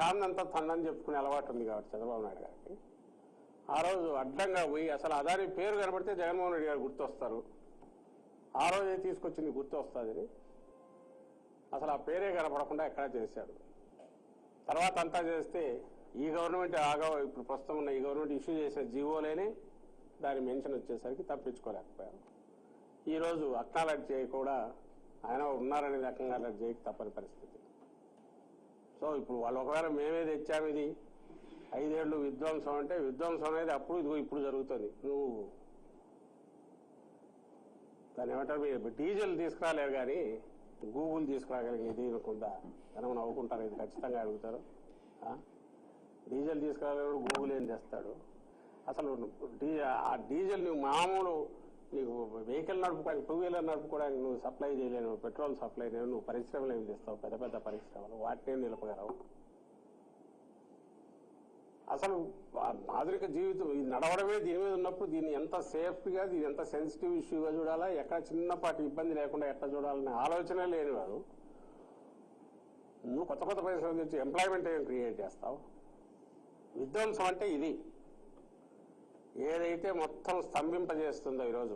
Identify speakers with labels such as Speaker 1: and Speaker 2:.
Speaker 1: తానంతా తనని చెప్పుకునే అలవాటు ఉంది కాబట్టి చంద్రబాబు నాయుడు గారికి ఆ రోజు అడ్డంగా పోయి అసలు అదాని పేరు కనబడితే జగన్మోహన్ రెడ్డి గారు గుర్తొస్తారు. ఆ రోజే తీసుకొచ్చింది గుర్తు వస్తుందని అసలు ఆ పేరే కనపడకుండా ఎక్కడా చేశాడు. తర్వాత అంతా చేస్తే ఈ గవర్నమెంట్ ఇప్పుడు ప్రస్తుతం ఉన్న ఈ గవర్నమెంట్ ఇష్యూ చేసిన జీవోలేనే దాని మెన్షన్ వచ్చేసరికి తప్పించుకోలేకపోయారు. ఈరోజు అక్నాలెడ్జ్ చేయ కూడా ఆయన ఉన్నారనే రకంగా అలర్ట్ చేయక తప్పని పరిస్థితి. సో ఇప్పుడు వాళ్ళు ఒకవేళ మేమే తెచ్చాము ఇది 5 ఏళ్ళు విధ్వంసం అంటే విధ్వంసం అనేది అప్పుడు ఇదిగో ఇప్పుడు జరుగుతుంది. నువ్వు దాన్ని ఏమంటారు డీజిల్ తీసుకురాలేరు కానీ గూగుల్ తీసుకురాగలిగేది అనుకుంటా జనం నవ్వుకుంటారు. ఇది ఖచ్చితంగా అడుగుతారు. డీజిల్ తీసుకురాలేడు గూగుల్ ఏం చేస్తాడు? అసలు ఆ డీజిల్ నువ్వు మామూలు నీకు వెహికల్ నడుపుకోవడానికి 2 వీలర్ నడుపుకోవడానికి నువ్వు సప్లై చేయలేను, పెట్రోల్ సప్లై చేయలేను, నువ్వు పరిశ్రమలు ఏమి తెస్తావు? పెద్ద పెద్ద పరిశ్రమలు వాటినే నిలపగలవు. అసలు ఆధునిక జీవితం ఇది నడవడమే దీని మీద ఉన్నప్పుడు దీన్ని ఎంత సేఫ్గా దీన్ని ఎంత సెన్సిటివ్ ఇష్యూగా చూడాలా, ఎక్కడ చిన్నపాటి ఇబ్బంది లేకుండా ఎట్లా చూడాలనే ఆలోచన లేనివాడు నువ్వు కొత్త కొత్త పరిశ్రమలు తెచ్చి ఎంప్లాయ్మెంట్ ఏం క్రియేట్ చేస్తావు? విధ్వంసం అంటే ఇది ఏదైతే మొత్తం స్తంభింపజేస్తుందో ఈరోజు